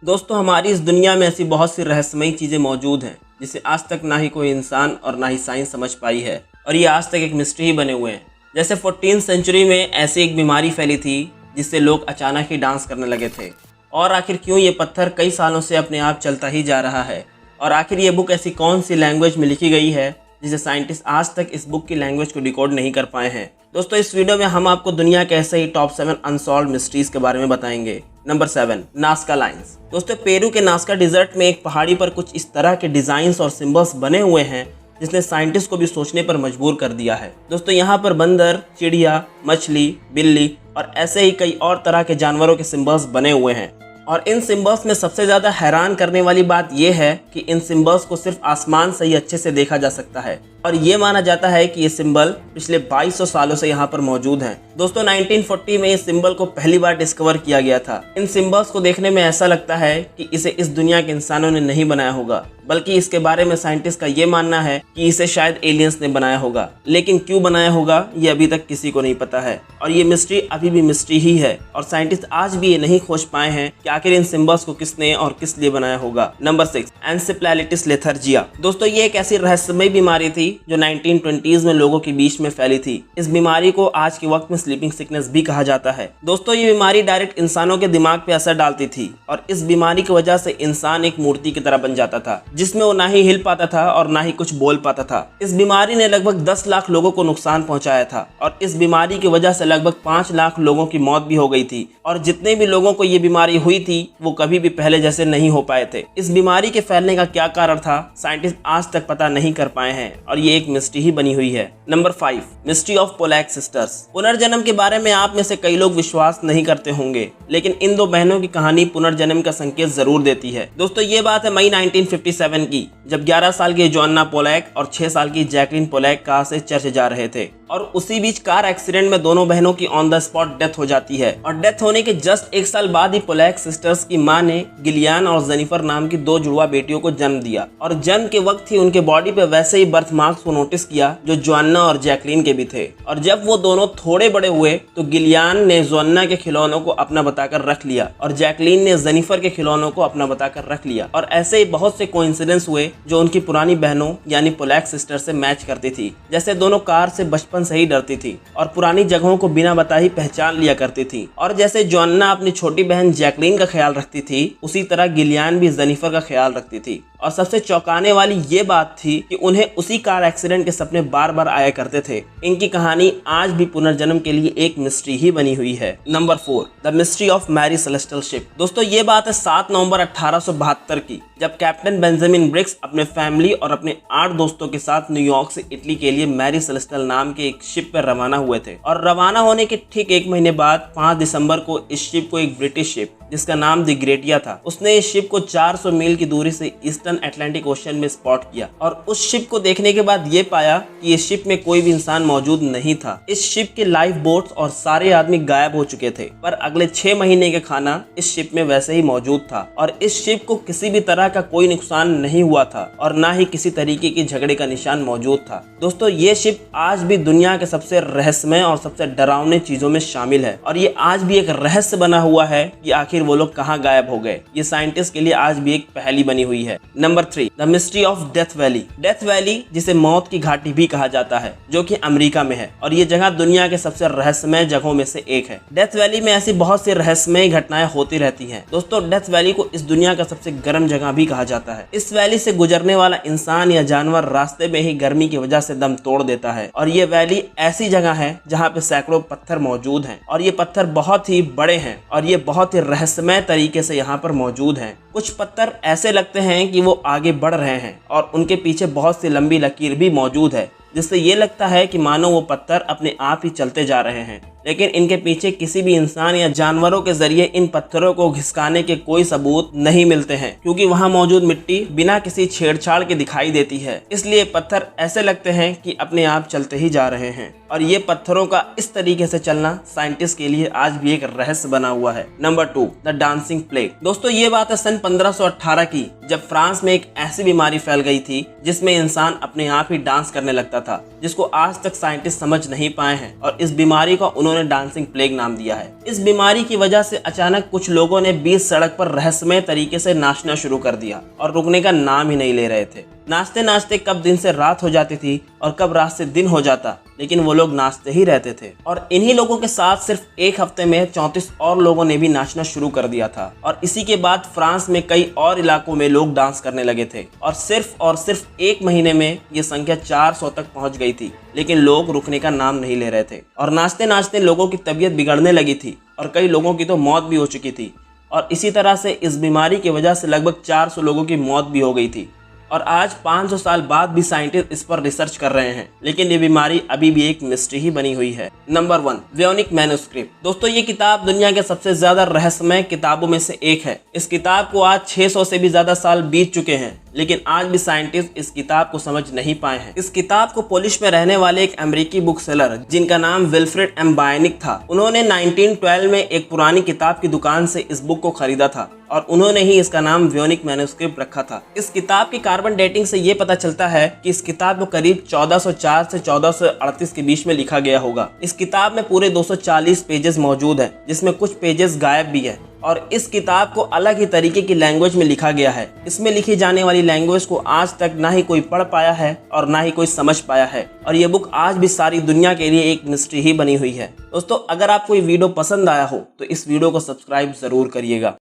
दोस्तों, हमारी इस दुनिया में ऐसी बहुत सी रहस्यमयी चीज़ें मौजूद हैं जिसे आज तक ना ही कोई इंसान और ना ही साइंस समझ पाई है, और ये आज तक एक मिस्ट्री ही बने हुए हैं। जैसे 14वीं सेंचुरी में ऐसी एक बीमारी फैली थी जिससे लोग अचानक ही डांस करने लगे थे। और आखिर क्यों ये पत्थर कई सालों से अपने आप चलता ही जा रहा है, और आखिर ये बुक ऐसी कौन सी लैंग्वेज में लिखी गई है जिसे साइंटिस्ट आज तक इस बुक की लैंग्वेज को डिकोड नहीं कर पाए हैं। दोस्तों, इस वीडियो में हम आपको दुनिया के ऐसे ही टॉप 7 अनसॉल्व मिस्ट्रीज के बारे में बताएंगे। Number 7, Nazca lines. दोस्तों, पेरू के नास्का डिजर्ट में एक पहाड़ी पर कुछ इस तरह के डिजाइन्स और सिंबल्स बने हुए हैं जिसने साइंटिस्ट को भी सोचने पर मजबूर कर दिया है। दोस्तों, यहाँ पर बंदर, चिड़िया, मछली, बिल्ली और ऐसे ही कई और तरह के जानवरों के सिंबल्स बने हुए हैं। और इन सिंबल्स में सबसे ज़्यादा हैरान करने वाली बात यह है कि इन सिंबल्स को सिर्फ आसमान से ही अच्छे से देखा जा सकता है, और ये माना जाता है कि ये सिंबल पिछले 2200 सालों से यहाँ पर मौजूद हैं। दोस्तों, 1940 में इस सिंबल को पहली बार डिस्कवर किया गया था। इन सिंबल्स को देखने में ऐसा लगता है कि इसे इस दुनिया के इंसानों ने नहीं बनाया होगा, बल्कि इसके बारे में साइंटिस्ट का ये मानना है कि इसे शायद एलियंस ने बनाया होगा। लेकिन क्यों बनाया होगा ये अभी तक किसी को नहीं पता है, और ये मिस्ट्री अभी भी मिस्ट्री ही है, और साइंटिस्ट आज भी ये नहीं खोज पाए हैं कि आखिर इन सिंबल्स को किसने और किस लिए बनाया होगा। Number 6, encephalitis lethargica. दोस्तों, ये एक ऐसी रहस्यमयी बीमारी थी जो 1920s में लोगों के बीच में फैली थी। इस बीमारी को आज के वक्त में स्लीपिंग सिकनेस भी कहा जाता है। दोस्तों, ये बीमारी डायरेक्ट इंसानों के दिमाग पे असर डालती थी, और इस बीमारी की वजह से इंसान एक मूर्ति की तरह बन जाता था जिसमें वो ना ही हिल पाता था और ना ही कुछ बोल पाता था। इस बीमारी ने लगभग 10 लाख लोगों को नुकसान पहुंचाया था, और इस बीमारी की वजह से लगभग 5 लाख लोगों की मौत भी हो गई थी, और जितने भी लोगों को ये बीमारी हुई थी वो कभी भी पहले जैसे नहीं हो पाए थे। इस बीमारी के फैलने का क्या कारण था, साइंटिस्ट आज तक पता नहीं कर पाए हैं, और ये एक मिस्ट्री ही बनी हुई है। Number 5, mystery of Pollock sisters. पुनर्जन्म के बारे में आप में से कई लोग विश्वास नहीं करते होंगे, लेकिन इन दो बहनों की कहानी पुनर्जन्म का संकेत जरूर देती है। दोस्तों, ये बात है मई 1957 की, जब 11 साल की जोन्ना पोलैक और 6 साल की जैकलिन पोलैक कार से चर्च जा रहे थे, और उसी बीच कार एक्सीडेंट में दोनों बहनों की ऑन द स्पॉट डेथ हो जाती है। और डेथ होने के जस्ट 1 साल बाद ही पोलैक सिस्टर्स की मां ने गिलियान और जेनिफर नाम की 2 जुड़वा बेटियों को जन्म दिया, और जन्म के वक्त ही उनके बॉडी पे वैसे ही बर्थ मार्क्स को नोटिस किया जो जोन्ना और जैकलिन के भी थे। और जब वो दोनों थोड़े बड़े हुए तो गिलियान ने जोन्ना के खिलौनों को अपना बताकर रख लिया, और जैकलिन ने जेनिफर के खिलौनों को अपना बताकर रख लिया। और ऐसे ही बहुत से कोइंसिडेंस हुए जो उनकी पुरानी बहनों यानी पोलैक सिस्टर से मैच करती थी। जैसे दोनों कार से बचपन से ही डरती थी और पुरानी जगहों को बिना बताए ही पहचान लिया करती थी, और जैसे जोन्ना अपनी छोटी बहन जैकलिन का ख्याल रखती थी, उसी तरह गिलियान भी जेनिफर का ख्याल रखती थी। और सबसे चौंकाने वाली ये बात थी कि उन्हें उसी कार एक्सीडेंट के सपने बार बार आया करते थे। इनकी कहानी आज भी पुनर्जन्म के लिए एक मिस्ट्री ही बनी हुई है। Number 4, the mystery of Mary Celestial ship. दोस्तों, ये बात है 7 नवंबर 1872 की, जब कैप्टन बेंजामिन ब्रिग्स अपने फैमिली और अपने 8 दोस्तों के साथ न्यूयॉर्क से इटली के लिए मैरी सेलेस्टियल नाम के एक शिप पर रवाना हुए थे। और रवाना होने के ठीक 1 महीने बाद 5 दिसंबर को इस शिप को एक ब्रिटिश शिप जिसका नाम द ग्रेटिया था, उसने इस शिप को 400 मील की दूरी से ईस्टर्न अटलांटिक ओशन में स्पॉट किया। और उस शिप को देखने के बाद ये पाया कि इस शिप में कोई भी इंसान मौजूद नहीं था। इस शिप के लाइफ बोट्स और सारे आदमी गायब हो चुके थे, पर अगले 6 महीने का खाना इस शिप में वैसे ही मौजूद था, और इस शिप को किसी भी तरह का कोई नुकसान नहीं हुआ था, और ना ही किसी तरीके की झगड़े का निशान मौजूद था। दोस्तों, ये शिप आज भी दुनिया के सबसे रहस्यमय और सबसे डरावने चीजों में शामिल है, और ये आज भी एक रहस्य बना हुआ है कि आखिर वो लोग कहाँ गायब हो गए। ये साइंटिस्ट के लिए आज भी एक पहेली बनी हुई है। Number 3, the mystery of death valley. Death valley, जिसे मौत की घाटी भी कहा जाता है, जो कि अमेरिका में है, और ये जगह दुनिया के सबसे रहस्यमय जगहों में से एक है। डेथ वैली में ऐसी बहुत सी रहस्यमय घटनाएं होती रहती हैं। दोस्तों, डेथ वैली को इस दुनिया का सबसे गर्म जगह भी कहा जाता है। इस वैली से गुजरने वाला इंसान या जानवर रास्ते में ही गर्मी की वजह से दम तोड़ देता है। और ये वैली ऐसी जगह है जहाँ पे सैकड़ों पत्थर मौजूद हैं, और ये पत्थर बहुत ही बड़े हैं, और ये बहुत ही रहस्यमय तरीके से यहाँ पर मौजूद हैं। कुछ पत्थर ऐसे लगते हैं कि वो आगे बढ़ रहे हैं, और उनके पीछे बहुत सी लंबी लकीर भी मौजूद है, जिससे ये लगता है कि मानो वो पत्थर अपने आप ही चलते जा रहे हैं। लेकिन इनके पीछे किसी भी इंसान या जानवरों के जरिए इन पत्थरों को घिसकाने के कोई सबूत नहीं मिलते हैं, क्योंकि वहां मौजूद मिट्टी बिना किसी छेड़छाड़ के दिखाई देती है। इसलिए पत्थर ऐसे लगते हैं कि अपने आप चलते ही जा रहे हैं, और ये पत्थरों का इस तरीके से चलना साइंटिस्ट के लिए आज भी एक रहस्य बना हुआ है। Number 2, the dancing plague. दोस्तों, ये बात है सन 1518 की, जब फ्रांस में एक ऐसी बीमारी फैल गई थी जिसमें इंसान अपने आप ही डांस करने लगता था, जिसको आज तक साइंटिस्ट समझ नहीं पाए हैं, और इस बीमारी को उन्होंने डांसिंग प्लेग नाम दिया है। इस बीमारी की वजह से अचानक कुछ लोगों ने बीच सड़क पर रहस्यमय तरीके से नाचना शुरू कर दिया और रुकने का नाम ही नहीं ले रहे थे। नाचते नाचते कब दिन से रात हो जाती थी और कब रात से दिन हो जाता, लेकिन वो लोग नाचते ही रहते थे। और इन्हीं लोगों के साथ सिर्फ एक हफ्ते में 34 और लोगों ने भी नाचना शुरू कर दिया था। और इसी के बाद फ्रांस में कई और इलाकों में लोग डांस करने लगे थे, और सिर्फ एक महीने में ये संख्या 400 तक पहुंच गई थी। लेकिन लोग रुकने का नाम नहीं ले रहे थे, और नाचते नाचते लोगों की तबीयत बिगड़ने लगी थी, और कई लोगों की तो मौत भी हो चुकी थी। और इसी तरह से इस बीमारी की वजह से लगभग 400 लोगों की मौत भी हो गई थी। और आज 500 साल बाद भी साइंटिस्ट इस पर रिसर्च कर रहे हैं, लेकिन ये बीमारी अभी भी एक मिस्ट्री ही बनी हुई है। Number 1, Voynich manuscript. दोस्तों, ये किताब दुनिया के सबसे ज्यादा रहस्यमय किताबों में से एक है। इस किताब को आज 600 से भी ज्यादा साल बीत चुके हैं, लेकिन आज भी साइंटिस्ट इस किताब को समझ नहीं पाए हैं। इस किताब को पोलिश में रहने वाले एक अमेरिकी बुक सेलर, जिनका नाम विल्फ्रेड एम बायनिक था, उन्होंने 1912 में एक पुरानी किताब की दुकान से इस बुक को खरीदा था, और उन्होंने ही इसका नाम वोनिक मैन्युस्क्रिप्ट रखा था। इस किताब की कार्बन डेटिंग से ये पता चलता है कि इस किताब को करीब 1404 से 1438 के बीच में लिखा गया होगा। इस किताब में पूरे 240 पेजेस मौजूद हैं, जिसमें कुछ पेजेस गायब भी है, और इस किताब को अलग ही तरीके की लैंग्वेज में लिखा गया है। इसमें लिखी जाने वाली लैंग्वेज को आज तक ना ही कोई पढ़ पाया है और ना ही कोई समझ पाया है, और ये बुक आज भी सारी दुनिया के लिए एक मिस्ट्री ही बनी हुई है। दोस्तों, अगर आपको ये वीडियो पसंद आया हो तो इस वीडियो को सब्सक्राइब जरूर करिएगा।